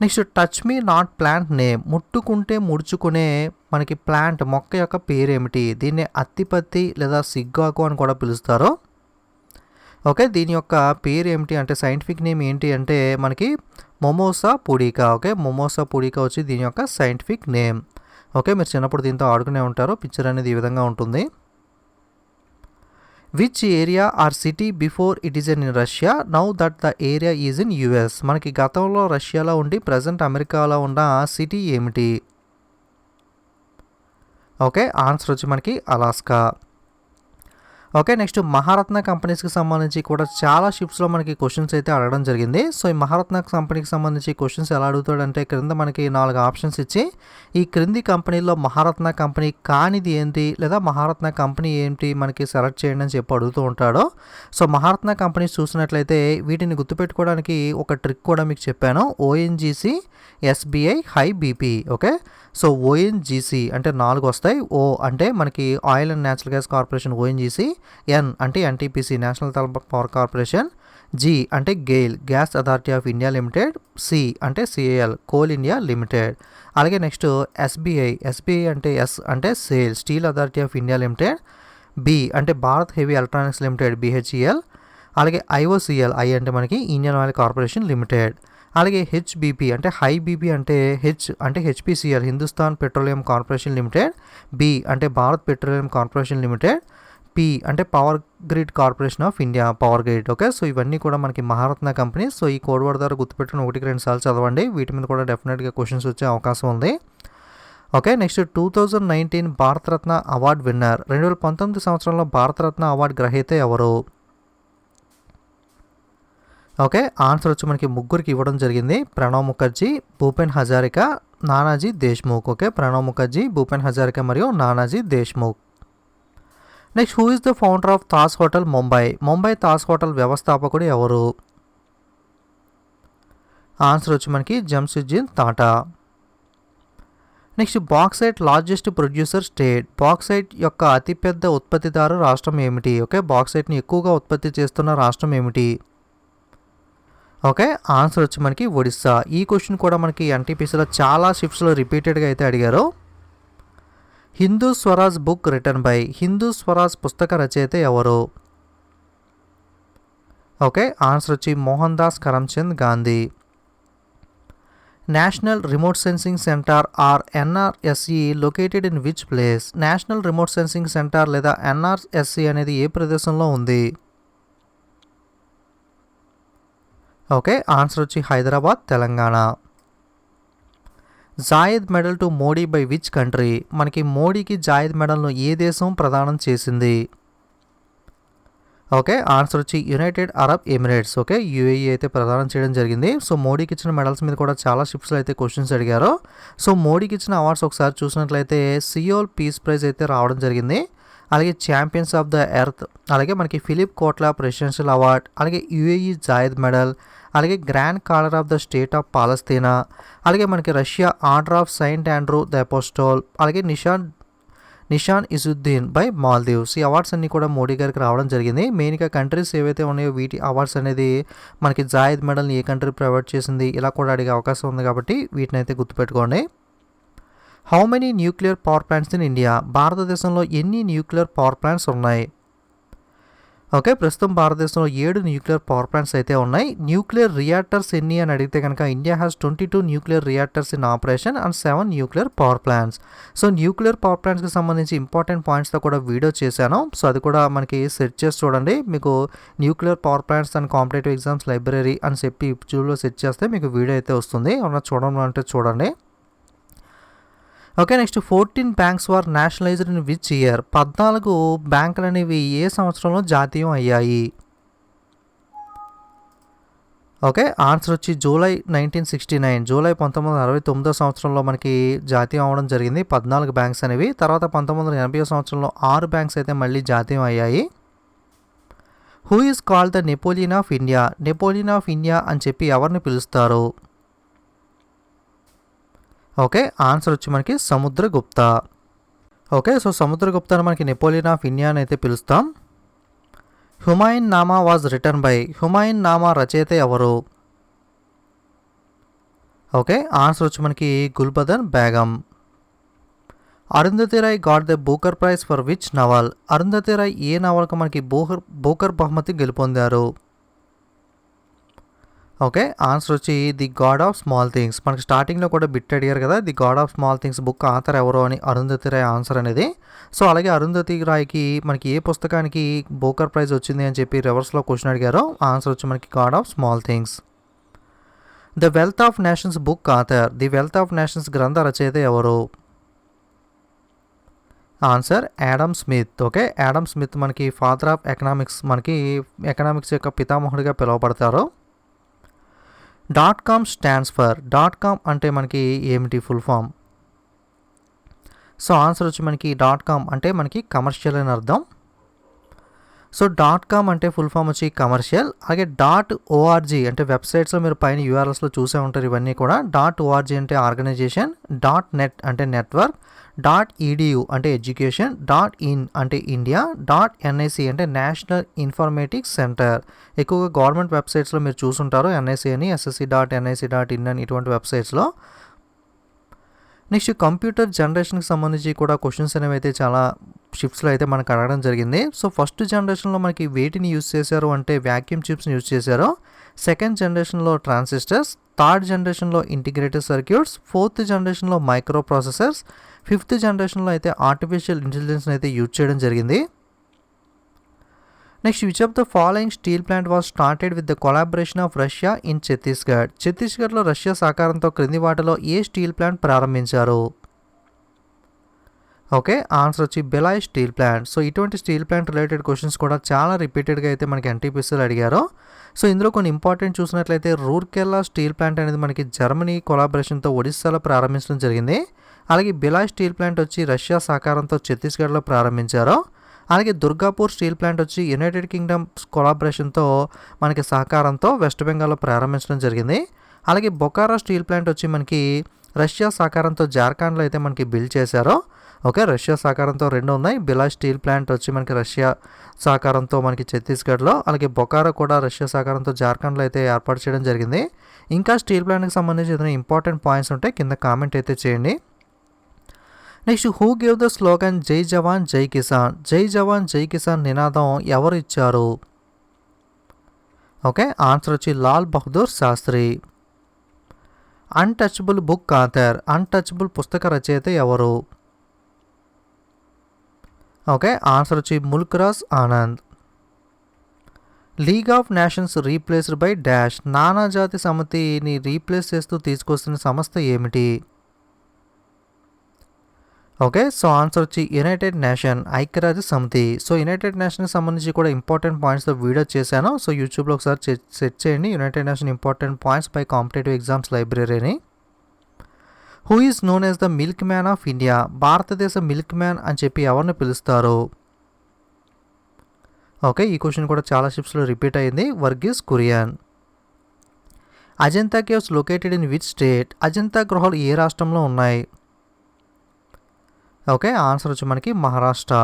Next touch me not plant name, ముట్టుకుంటే ముడుచుకునే మనకి ప్లాంట్ మొక్క యొక్క పేరేమిటి? దీన్ని అత్తిపత్తి లేదా సిగ్గాకు అని కూడా పిలుస్తారు. ఓకే. దీని యొక్క పేరు ఏమిటి అంటే సైంటిఫిక్ నేమ్ ఏంటి అంటే మనకి మొమోసా పుడికా. ఓకే. మొమోసా పుడికా వచ్చి దీని యొక్క సైంటిఫిక్ నేమ్. ఓకే. మీరు చిన్నప్పుడు దీంతో ఆడుకునే ఉంటారు. పిక్చర్ అనేది ఈ విధంగా ఉంటుంది. Which area or city before it is in Russia now that the area is in US? మనకి గతంలో రష్యాలో ఉండి ప్రజెంట్ అమెరికాలో ఉన్న సిటీ ఏమిటి? ఓకే. ఆన్సర్ వచ్చి మనకి అలాస్కా. ఓకే. నెక్స్ట్ మహారత్న కంపెనీస్కి సంబంధించి కూడా చాలా షిప్స్లో మనకి క్వశ్చన్స్ అయితే అడగడం జరిగింది. సో ఈ మహారత్న కంపెనీకి సంబంధించి క్వశ్చన్స్ ఎలా అడుగుతాడంటే క్రింద మనకి 4 ఆప్షన్స్ ఇచ్చి ఈ క్రింది కంపెనీలో మహారత్న కంపెనీ కానిది ఏంటి లేదా మహారత్న కంపెనీ ఏంటి మనకి సెలెక్ట్ చేయండి అని చెప్పి అడుగుతూ ఉంటాడు. సో మహారత్న కంపెనీస్ చూసినట్లయితే వీటిని గుర్తుపెట్టుకోవడానికి ఒక ట్రిక్ కూడా మీకు చెప్పాను. ONGC, SBI, high BP. Okay. So ONGC అంటే 4 వస్తాయి. ఓ అంటే మనకి Oil and Natural Gas Corporation ONGC, N అంటే NTPC National Thermal Power Corporation, G అంటే GAIL Gas Authority of India Limited, C అంటే సిఏఎల్ కోల్ ఇండియా లిమిటెడ్. అలాగే next SBI అంటే S అంటే SAIL Steel Authority of India Limited, B అంటే Bharat Heavy Electronics Limited BHEL, అలాగే IOCL I అంటే మనకి Indian oil corporation Limited. అలాగే HBP అంటే హై బీపీ అంటే హెచ్ అంటే HPCL Hindustan Petroleum Corporation Limited, B అంటే Bharat Petroleum Corporation Limited, P అంటే Power Grid Corporation of India Power Grid. Okay, so ఇవన్నీ కూడా మనకి మహారత్న కంపెనీ. సో ఈ కోడ్ వర్డ్ ద్వారా గుర్తుపెట్టుకుని 1-2 సార్లు చదవండి, వీటి మీద కూడా డెఫినెట్గా క్వశ్చన్స్ వచ్చే అవకాశం ఉంది. Okay, next 2019 Bharat Ratna award winner, 2019 సంవత్సరంలో భారతరత్న అవార్డు గ్రహీత ఎవరు? ఓకే, ఆన్సర్ వచ్చి మనకి ముగ్గురికి ఇవ్వడం జరిగింది. ప్రణవ్ ముఖర్జీ, భూపెన్ హజారికా, నానాజీ దేశ్ముఖ్. ఓకే, ప్రణవ్ ముఖర్జీ, భూపెన్ హజారికా మరియు Nanaji Deshmukh. Next, who is the founder of Taj hotel Mumbai? Mumbai Taj hotel వ్యవస్థాపకుడు ఎవరు? ఆన్సర్ వచ్చి మనకి Jamshedji Tata. Next, bauxite largest producer state, bauxite యొక్క అతిపెద్ద ఉత్పత్తిదారు రాష్ట్రం ఏమిటి? ఓకే, బాక్సైట్ని ఎక్కువగా ఉత్పత్తి చేస్తున్న రాష్ట్రం ఏమిటి? ఓకే, ఆన్సర్ వచ్చి మనకి ఒడిస్సా. ఈ క్వశ్చన్ కూడా మనకి ఎన్టీపీసీలో చాలా షిఫ్ట్స్లో రిపీటెడ్గా అయితే అడిగారు. Hindu Swaraj book written by, Hindu Swaraj పుస్తక రచయిత ఎవరు? ఓకే, ఆన్సర్ వచ్చి Mohan Das Karamchand Gandhi. National remote sensing centre or NRSE located in which place? National remote sensing centre లేదా ఎన్ఆర్ఎస్ఈ అనేది ఏ ప్రదేశంలో ఉంది? ఓకే, ఆన్సర్ వచ్చి Hyderabad, Telangana. Zayed medal to Modi by which country? మనకి మోడీకి జాయద్ మెడల్ను ఏ దేశం ప్రదానం చేసింది? ఓకే, ఆన్సర్ వచ్చి United Arab Emirates. Okay, UAE అయితే ప్రదానం చేయడం జరిగింది. సో మోడీకి ఇచ్చిన మెడల్స్ మీద కూడా చాలా షిఫ్ట్స్లో అయితే క్వశ్చన్స్ అడిగారు. సో మోడీకి ఇచ్చిన అవార్డ్స్ ఒకసారి చూసినట్లయితే సియోల్ పీస్ ప్రైజ్ అయితే రావడం జరిగింది, అలాగే ఛాంపియన్స్ ఆఫ్ ద ఎర్త్, అలాగే మనకి ఫిలిప్ కోట్లా ప్రెసిడెన్షియల్ అవార్డ్, అలాగే యుఏఈ జాయద్ మెడల్, అలాగే Grand Collar of the State of Palestine, అలాగే మనకి Russia Order of Saint Andrew the Apostle, అలాగే నిషాన్ ఇజుద్దీన్ బై మాల్దీవ్స్. ఈ అవార్డ్స్ అన్నీ కూడా మోడీ గారికి రావడం జరిగింది. మెయిన్గా కంట్రీస్ ఏవైతే ఉన్నాయో వీటి అవార్డ్స్ అనేది మనకి జాయద్ మెడల్ని ఏ కంట్రీ ప్రొవైడ్ చేసింది ఇలా కూడా అడిగే అవకాశం ఉంది, కాబట్టి వీటిని అయితే గుర్తుపెట్టుకోండి. How many nuclear power plants in India? భారతదేశంలో ఎన్ని న్యూక్లియర్ పవర్ ప్లాంట్స్ ఉన్నాయి? ఓకే, ప్రస్తుతం భారతదేశంలో 7 న్యూక్లియర్ పవర్ ప్లాంట్స్ అయితే ఉన్నాయి. న్యూక్లియర్ రియాక్టర్స్ ఎన్ని అని అడిగితే కనుక India has 22 nuclear reactors in operation and 7 nuclear power plants. So nuclear power ప్లాంట్స్కి సంబంధించి ఇంపార్టెంట్ పాయింట్స్తో కూడా వీడియో చేశాను. సో అది కూడా మనకి సెర్చ్ చేసి చూడండి. మీకు nuclear power plants and competitive exams library అని చెప్పి యూట్యూబ్లో సెర్చ్ చేస్తే మీకు వీడియో అయితే వస్తుంది. ఏమన్నా చూడడం అంటే చూడండి. Okay, next 14 banks were nationalised in which year? 14 బ్యాంకులు అనేవి ఏ సంవత్సరంలో జాతీయం అయ్యాయి? ఓకే, ఆన్సర్ వచ్చి జూలై 1969, జూలై 1969 సంవత్సరంలో మనకి జాతీయం అవ్వడం జరిగింది 14 బ్యాంక్స్ అనేవి. తర్వాత 1980 సంవత్సరంలో 6 బ్యాంక్స్ అయితే మళ్ళీ జాతీయం అయ్యాయి. Who is called the Napoleon of India? Napoleon of India అని చెప్పి ఎవరిని పిలుస్తారు? ఓకే, ఆన్సర్ వచ్చి మనకి సముద్రగుప్త. ఓకే, సో సముద్రగుప్తను మనకి నెపోలియన్ ఆఫ్ ఇండియా అని అయితే పిలుస్తాం. Humayun Nama was written by, Humayun Nama రచయిత ఎవరు? ఓకే, ఆన్సర్ వచ్చి మనకి Gulbadan Begum. Arundhati Roy got the Booker prize for which novel? Arundhati Roy ఏ నవల్కు మనకి బూకర్ బహుమతి గెలుపొందారు? ఓకే, ఆన్సర్ వచ్చి the God of small Things. మనకి స్టార్టింగ్లో కూడా బిట్ అడిగారు కదా, the God of small Things book author ఎవరో అని అరుంధతి రాయ్ ఆన్సర్ అనేది. సో అలాగే అరుంధతి రాయ్కి మనకి ఏ పుస్తకానికి బూకర్ ప్రైజ్ వచ్చింది అని చెప్పి రివర్స్లో క్వశ్చన్ అడిగారో ఆన్సర్ వచ్చి మనకి god of small things. The wealth of nations book author, the wealth of nations గ్రంథ రచయిత ఎవరు? Answer Adam Smith. Okay, Adam Smith మనకి ఫాదర్ ఆఫ్ ఎకనామిక్స్, మనకి ఎకనామిక్స్ యొక్క పితామహుడిగా పిలువబడతారు. .com స్టాండ్స్ ఫర్, .com అంటే మనకి ఏమిటి ఫుల్ ఫామ్? సో ఆన్సర్ వచ్చి మనకి .com అంటే మనకి కమర్షియల్ అని అర్థం. సో .com అంటే ఫుల్ ఫామ్ వచ్చి కమర్షియల్. అలాగే .org అంటే వెబ్సైట్స్లో మీరు పైన యూఆర్ఎల్స్లో చూసే ఉంటారు ఇవన్నీ కూడా. .org అంటే ఆర్గనైజేషన్, .net అంటే నెట్వర్క్, .edu అంటే ఎడ్యుకేషన్, .in అంటే ఇండియా, .nic అంటే నేషనల్ ఇన్ఫర్మేటిక్స్ సెంటర్. ఎక్కువగా గవర్నమెంట్ వెబ్సైట్స్లో మీరు చూసుంటారు NIC అని, ssc.nic.in అని ఇటువంటి వెబ్సైట్స్లో. నెక్స్ట్ కంప్యూటర్ జనరేషన్కి సంబంధించి కూడా క్వశ్చన్స్ అనేవి అయితే చాలా షిఫ్ట్స్లో అయితే మనకు అడగడం జరిగింది. సో ఫస్ట్ జనరేషన్లో మనకి వేటిని యూజ్ చేశారు అంటే వ్యాక్యూమ్ చిప్స్ని యూజ్ చేశారు. సెకండ్ జనరేషన్లో ట్రాన్సిస్టర్స్, థర్డ్ జనరేషన్లో ఇంటిగ్రేటెడ్ సర్క్యూట్స్, ఫోర్త్ జనరేషన్లో మైక్రో ప్రాసెసర్స్, ఫిఫ్త్ జనరేషన్లో అయితే ఆర్టిఫిషియల్ ఇంటెలిజెన్స్ని అయితే యూజ్ చేయడం జరిగింది. Next, which of the following steel plant was started with the collaboration of Russia in Chhattisgarh? ఛత్తీస్గఢ్లో రష్యా సహకారంతో క్రింది వాటిలో ఏ స్టీల్ ప్లాంట్ ప్రారంభించారు? ఓకే, ఆన్సర్ వచ్చి బెలాయ్ స్టీల్ ప్లాంట్. సో ఇటువంటి స్టీల్ ప్లాంట్ రిలేటెడ్ క్వశ్చన్స్ కూడా చాలా రిపీటెడ్గా అయితే మనకి ఎన్టీపీసీలో అడిగారు. సో ఇందులో కొన్ని ఇంపార్టెంట్ చూసినట్లయితే రూర్కెల్లా స్టీల్ ప్లాంట్ అనేది మనకి జర్మనీ కొలాబరేషన్తో ఒడిస్సాలో ప్రారంభించడం జరిగింది. అలాగే బెలాయ్ స్టీల్ ప్లాంట్ వచ్చి రష్యా సహకారంతో ఛత్తీస్గఢ్లో ప్రారంభించారు. అలాగే దుర్గాపూర్ స్టీల్ ప్లాంట్ వచ్చి యునైటెడ్ కింగ్డమ్ కొలాబరేషన్తో మనకి సహకారంతో వెస్ట్ బెంగాల్లో ప్రారంభించడం జరిగింది. అలాగే బొకారో స్టీల్ ప్లాంట్ వచ్చి మనకి రష్యా సహకారంతో జార్ఖండ్లో అయితే మనకి బిల్డ్ చేశారు. ఓకే, రష్యా సహకారంతో రెండు ఉన్నాయి. బెలాయ్ స్టీల్ ప్లాంట్ వచ్చి మనకి రష్యా సహకారంతో మనకి ఛత్తీస్గఢ్లో, అలాగే బొకారో కూడా రష్యా సహకారంతో జార్ఖండ్లో అయితే ఏర్పాటు చేయడం జరిగింది. ఇంకా స్టీల్ ప్లాంట్కి సంబంధించి ఏదైనా ఇంపార్టెంట్ పాయింట్స్ ఉంటే కింద కామెంట్ అయితే చేయండి. Next, who gave the slogan జై జవాన్ జై కిసాన్? జై జవాన్ జై కిసాన్ నినాదం ఎవరు ఇచ్చారు? ఓకే, ఆన్సర్ వచ్చి Lal Bahadur Shastri. Untouchable book author, untouchable పుస్తక రచయిత ఎవరు? ఓకే, ఆన్సర్ వచ్చి Mulkraj Anand. League of nations replaced by dash, నానాజాతి సమితిని రీప్లేస్ చేస్తూ తీసుకొస్తున్న సంస్థ ఏమిటి? ఓకే, సో ఆన్సర్ వచ్చి యునైటెడ్ నేషన్, ఐక్యరాజ్య సమితి. సో యునైటెడ్ నేషన్కి సంబంధించి కూడా ఇంపార్టెంట్ పాయింట్స్తో వీడియో చేశాను. సో యూట్యూబ్లో ఒకసారి సెర్చ్ చేయండి, United Nation important points by competitive exams లైబ్రరీని. Who is known as the milk man of India? భారతదేశ మిల్క్ మ్యాన్ అని చెప్పి ఎవరిని పిలుస్తారు? ఓకే, ఈ క్వశ్చన్ కూడా చాలా షిప్స్లో రిపీట్ అయింది. Verghese Kurien. Ajanta caves located in which state? Ajanta గృహాలు ఏ రాష్ట్రంలో ఉన్నాయి? ఓకే, ఆన్సర్ వచ్చి మనకి మహారాష్ట్ర.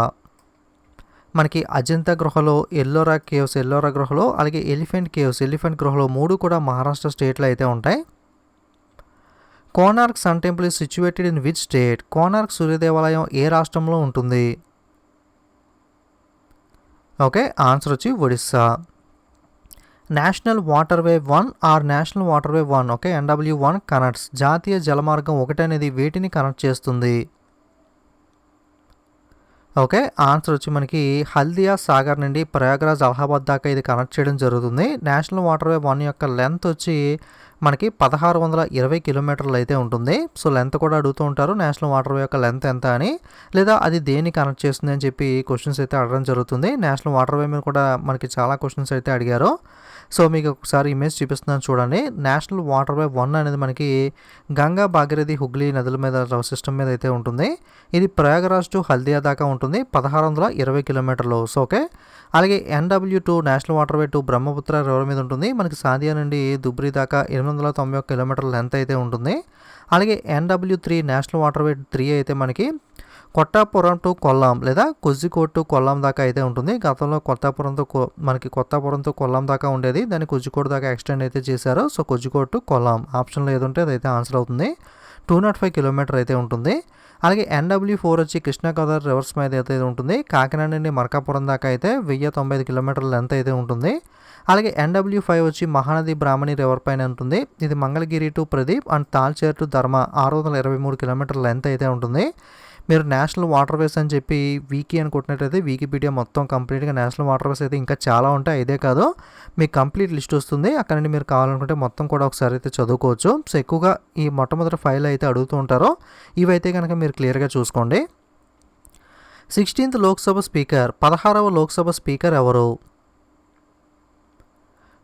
మనకి అజంతా గృహలో, ఎల్లోరా కేవ్స్, ఎల్లోరా గృహలో, అలాగే ఎలిఫెంట్ కేవ్స్, ఎలిఫెంట్ గృహలో మూడు కూడా మహారాష్ట్ర స్టేట్లో అయితే ఉంటాయి. Konark sun temple is situated in which state? Konark సూర్యదేవాలయం ఏ రాష్ట్రంలో ఉంటుంది? ఓకే, ఆన్సర్ వచ్చి Odisha. National waterway 1 or national waterway 1, okay, NW1 connects, జాతీయ జలమార్గం 1 అనేది వేటిని కనెక్ట్ చేస్తుంది? ఓకే, ఆన్సర్ వచ్చి మనకి హల్దియా సాగర్ నుండి ప్రయాగరాజ్ అలహాబాద్ దాకా ఇది కనెక్ట్ చేయడం జరుగుతుంది. నేషనల్ వాటర్వే 1 యొక్క లెంత్ వచ్చి మనకి 1620 కిలోమీటర్లు అయితే ఉంటుంది. సో లెంత్ కూడా అడుగుతూ ఉంటారు, నేషనల్ వాటర్వే యొక్క లెంత్ ఎంత అని, లేదా అది దేన్ని కనెక్ట్ చేస్తుంది అని చెప్పి క్వశ్చన్స్ అయితే అడగడం జరుగుతుంది. నేషనల్ వాటర్వే మీద కూడా మనకి చాలా క్వశ్చన్స్ అయితే అడిగారు. సో మీకు ఒకసారి ఇమేజ్ చూపిస్తున్నాను చూడండి. నేషనల్ వాటర్వే 1 అనేది మనకి గంగా, భాగీరథి, హుగ్లీ నదుల మీద సిస్టమ్ మీద అయితే ఉంటుంది. ఇది ప్రయాగరాజ్ టు హల్దియా దాకా ఉంటుంది, 1620 కిలోమీటర్లు. సో ఓకే, అలాగే NW2 national waterway 2 Brahmaputra river మీద ఉంటుంది. మనకి సాదియా నుండి దుబ్రి దాకా 891 కిలోమీటర్ల లెంత్ అయితే ఉంటుంది. అలాగే NW3 నేషనల్ వాటర్వే 3 అయితే మనకి కొట్టాపురం టు కొల్లాం లేదా కోజికోడ్ టు కొల్లాం దాకా అయితే ఉంటుంది. గతంలో కొత్తపురంతో కొల్లాం దాకా ఉండేది, దాన్ని కోజికోడ్ దాకా ఎక్స్టెండ్ అయితే చేశారు. సో కోజికోడ్ టు కొల్లాం ఆప్షన్లో ఏది ఉంటే అదైతే ఆన్సర్ అవుతుంది. 205 కిలోమీటర్ అయితే ఉంటుంది. అలాగే NW4 వచ్చి కృష్ణా గోదావరి రివర్స్ మీద అయితే ఉంటుంది. కాకినాడ నుండి మార్కాపురం దాకా అయితే 1095 కిలోమీటర్ల లెంత్ అయితే ఉంటుంది. అలాగే NW5 వచ్చి మహానది బ్రాహ్మణి రివర్ పైన ఉంటుంది. ఇది Mangalagiri to Pradeep and Talcher to ధర్మ 623 కిలోమీటర్ల లెంత్ అయితే ఉంటుంది. మీరు నేషనల్ వాటర్వేస్ అని చెప్పి వీకీ అని కొట్టినట్టయితే వికీపీడియా మొత్తం కంప్లీట్గా నేషనల్ వాటర్వేస్ అయితే ఇంకా చాలా ఉంటాయి. ఇదే కాదు, మీకు కంప్లీట్ లిస్ట్ వస్తుంది. అక్కడ నుండి మీరు కావాలనుకుంటే మొత్తం కూడా ఒకసారి అయితే చదువుకోవచ్చు. సో ఎక్కువగా ఈ మొట్టమొదటి ఫైల్ అయితే అడుగుతూ ఉంటారో ఇవైతే కనుక మీరు క్లియర్గా చూసుకోండి. 16th లోక్సభ స్పీకర్, 16వ లోక్సభ స్పీకర్ ఎవరు?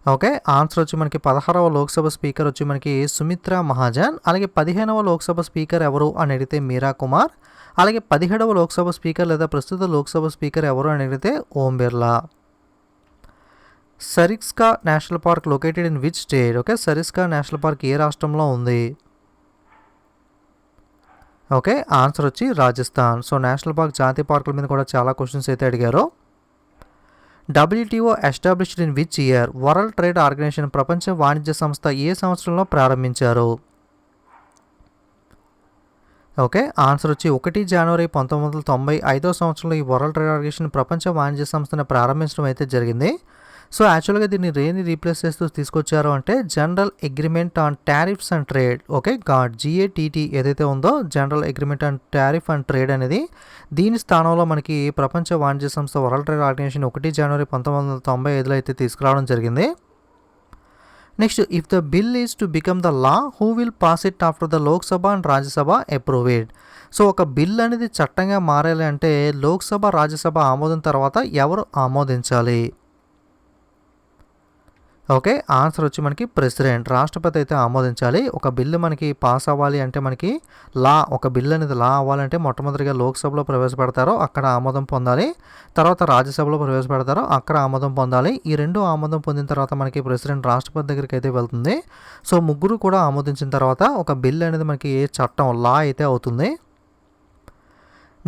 ఓకే, ఆన్సర్ వచ్చి మనకి 16వ లోక్సభ స్పీకర్ వచ్చి మనకి సుమిత్రా మహాజన్. అలాగే 15వ లోక్సభ స్పీకర్ ఎవరు అని అడిగితే మీరా కుమార్. అలాగే 17వ లోక్సభ స్పీకర్ లేదా ప్రస్తుత లోక్సభ స్పీకర్ ఎవరు అని అడిగితే Om Birla. Sariska national park located in which state? Okay, Sariska national park ఏ రాష్ట్రంలో ఉంది? ఓకే, ఆన్సర్ వచ్చి రాజస్థాన్. సో నేషనల్ పార్క్, జాతీయ పార్కుల మీద కూడా చాలా క్వశ్చన్స్ అయితే అడిగారు. WTO established in which year? World trade organization, ప్రపంచ వాణిజ్య సంస్థ ఏ సంవత్సరంలో ప్రారంభించారు? ఓకే, ఆన్సర్ వచ్చి 1 జనవరి 1995 సంవత్సరంలో ఈ వరల్డ్ ట్రేడ్ ఆర్గనైజేషన్, ప్రపంచ వాణిజ్య సంస్థను ప్రారంభించడం అయితే జరిగింది. సో యాక్చువల్గా దీన్ని రేని రీప్లేస్ చేస్తూ తీసుకొచ్చారు అంటే general agreement on tariffs and trade. Okay, GATT ఏదైతే ఉందో general agreement on tariff and trade అనేది దీని స్థానంలో మనకి ప్రపంచ వాణిజ్య సంస్థ వరల్డ్ ట్రేడ్ ఆర్గనైజేషన్ 1 జనవరి 1995లో అయితే తీసుకురావడం జరిగింది. Next, if the bill is to become the law who will pass it after the Lok Sabha and Rajya Sabha approve it. So ఒక బిల్ అనేది చట్టంగా మారాలి అంటే లోక్సభ రాజ్యసభ ఆమోదం తర్వాత ఎవరు ఆమోదించాలి? ఓకే, ఆన్సర్ వచ్చి మనకి ప్రెసిడెంట్, రాష్ట్రపతి అయితే ఆమోదించాలి. ఒక బిల్లు మనకి పాస్ అవ్వాలి అంటే మనకి ఒక బిల్లు అనేది లా అవ్వాలంటే మొట్టమొదటిగా లోక్సభలో ప్రవేశపెడతారో అక్కడ ఆమోదం పొందాలి, తర్వాత రాజ్యసభలో ప్రవేశపెడతారో అక్కడ ఆమోదం పొందాలి. ఈ రెండు ఆమోదం పొందిన తర్వాత మనకి ప్రెసిడెంట్ రాష్ట్రపతి దగ్గరికి అయితే వెళ్తుంది. సో ముగ్గురు కూడా ఆమోదించిన తర్వాత ఒక బిల్లు అనేది మనకి చట్టం లా అయితే అవుతుంది.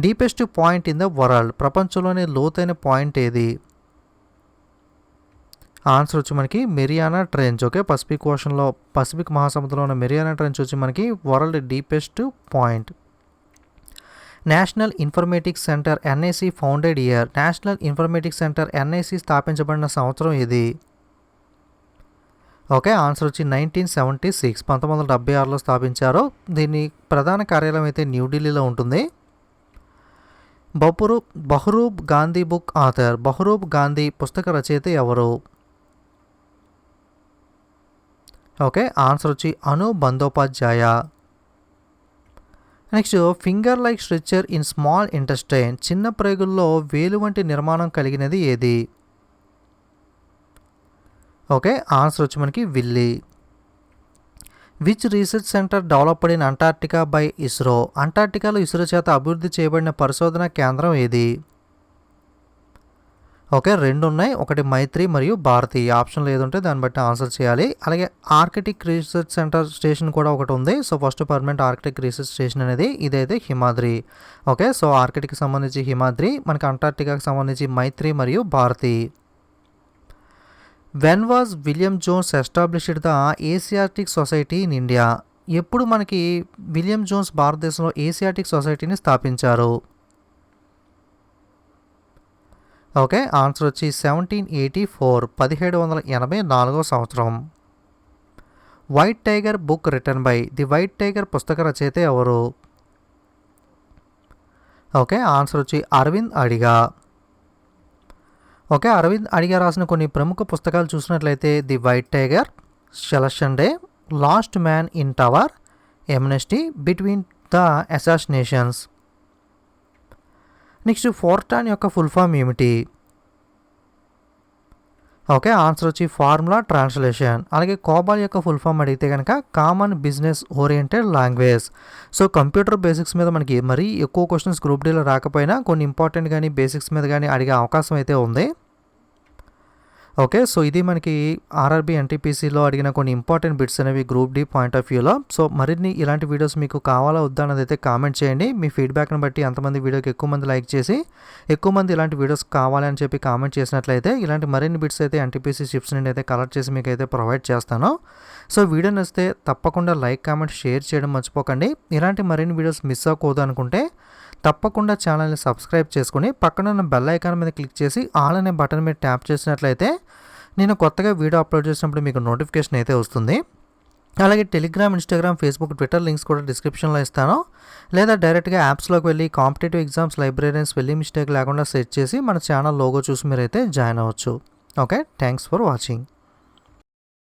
Deepest point in the world, ప్రపంచంలోని లోతైన పాయింట్ ఏది? ఆన్సర్ వచ్చి మనకి మెరియానా ట్రెంచ్. ఓకే, పసిఫిక్ మహాసముద్రంలో ఉన్న మెరియానా ట్రెంచ్ వచ్చి మనకి world deepest point. National informatics centre NIC founded year. National informatics centre NIC స్థాపించబడిన సంవత్సరం ఇది? ఓకే, ఆన్సర్ వచ్చి 1976, 1976లో స్థాపించారు. దీని ప్రధాన కార్యాలయం అయితే న్యూఢిల్లీలో ఉంటుంది. Bahuroop Gandhi book author. బహ్రూబ్ గాంధీ పుస్తక రచయిత ఎవరు? ఓకే, ఆన్సర్ వచ్చి Anu Bandopadhyay. Next, finger like structure in small intestine. చిన్న ప్రేగుల్లో వేలు వంటి నిర్మాణం కలిగినది ఏది? ఓకే, ఆన్సర్ వచ్చి మనకి villi. Which research centre developed in Antarctica by ISRO. అంటార్క్టికాలో ఇస్రో చేత అభివృద్ధి చేయబడిన పరిశోధన కేంద్రం ఏది? ఓకే, రెండు ఉన్నాయి, ఒకటి మైత్రి మరియు భారతి. ఆప్షన్లు ఏది ఉంటే దాన్ని బట్టి ఆన్సర్ చేయాలి. అలాగే ఆర్కిటిక్ రీసెర్చ్ సెంటర్ స్టేషన్ కూడా ఒకటి ఉంది. So first permanent Arctic research station అనేది ఇదైతే హిమాద్రి. ఓకే, సో ఆర్కిటిక్కి సంబంధించి హిమాద్రి, మనకి అంటార్క్టికాకి సంబంధించి మైత్రి మరియు Bharati. When was William Jones established the Asiatic society in India. ఎప్పుడు మనకి విలియం జోన్స్ భారతదేశంలో ఏసియాటిక్ సొసైటీని స్థాపించారు? ఓకే, ఆన్సర్ వచ్చి 1784, 1784 సంవత్సరం. White tiger book written by. The White tiger పుస్తక రచయిత ఎవరు? ఓకే, ఆన్సర్ వచ్చి అరవింద్ అడిగా. ఓకే, అరవింద్ అడిగా రాసిన కొన్ని ప్రముఖ పుస్తకాలు చూసినట్లయితే the White Tiger, selection day, last man in tower, amnesty, between the assassinations. Next, Fortran యొక్క ఫుల్ ఫామ్ ఏమిటి? ఓకే, ఆన్సర్ వచ్చి ఫార్ములా ట్రాన్స్లేషన్. అలాగే కోబాల్ యొక్క ఫుల్ ఫామ్ అడిగితే కనుక common business oriented language. So computer basics మీద మనకి మరీ ఎక్కువ క్వశ్చన్స్ గ్రూప్ డీలో రాకపోయినా కొన్ని ఇంపార్టెంట్ కానీ బేసిక్స్ మీద కానీ అడిగే అవకాశం అయితే ఉంది. ఓకే, సో ఇది మనకి ఆర్ఆర్బీ ఎన్టీపీసీలో అడిగిన కొన్ని ఇంపార్టెంట్ బిట్స్ అనేవి గ్రూప్ డి పాయింట్ ఆఫ్ వ్యూలో. సో మరిన్ని ఇలాంటి వీడియోస్ మీకు కావాలా వద్దా అన్నది అయితే కామెంట్ చేయండి. మీ ఫీడ్బ్యాక్ని బట్టి ఎంతమంది వీడియోకి ఎక్కువ మంది లైక్ చేసి ఎక్కువ మంది ఇలాంటి వీడియోస్ కావాలని చెప్పి కామెంట్ చేసినట్లయితే ఇలాంటి మరిన్ని బిట్స్ అయితే ఎన్టీపీసీ చిప్స్ నుండి అయితే కలెక్ట్ చేసి మీకు అయితే ప్రొవైడ్ చేస్తాను. సో వీడియో నచ్చితే తప్పకుండా లైక్, కామెంట్, షేర్ చేయడం మర్చిపోకండి. ఇలాంటి మరిన్ని వీడియోస్ మిస్ అవ్వకూడదు అనుకుంటే తప్పకుండా ఛానల్ని సబ్స్క్రైబ్ చేసుకుని పక్కన ఉన్న బెల్ ఐకాన్ మీద క్లిక్ చేసి ఆల్ అనే బటన్ మీద ట్యాప్ చేసినట్లయితే నేను కొత్తగా వీడియో అప్లోడ్ చేసినప్పుడు మీకు నోటిఫికేషన్ అయితే వస్తుంది. అలాగే Telegram, Instagram, Facebook, Twitter links కూడా డిస్క్రిప్షన్లో ఇస్తాను. లేదా డైరెక్ట్గా యాప్స్లోకి వెళ్ళి కాంపిటేటివ్ ఎగ్జామ్స్ లైబ్రరీస్ వెళ్ళి మిస్టేక్ లేకుండా సెట్ చేసి మన ఛానల్ లోగో చూసి మీరైతే జాయిన్ అవ్వచ్చు. Okay, thanks for watching.